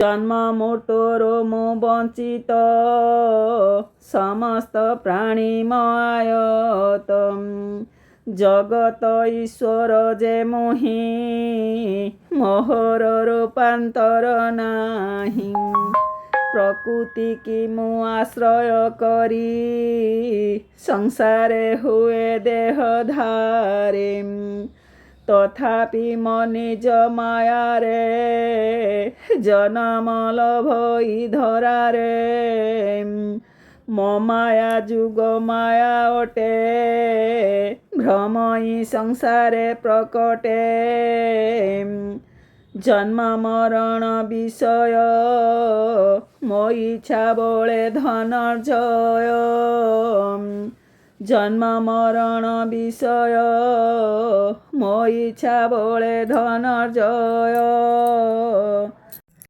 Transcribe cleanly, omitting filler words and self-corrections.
जन्म मृत्युर मु वंचित समस्त प्राणीमयत जगत ईश्वर जे मोहि मोहर रूपांतर नाही प्रकृति की मु आश्रय करी संसारे हुए देहधारे तथापि मो निज माया रे जन्म लभई धरा रे मो माया जुग माया ओटे भ्रमई संसारे प्रकटे जन्म मरण विषय मो इच्छा बळे धनर्जय जन्म मरण विषय मो इच्छा बळे धनर्जय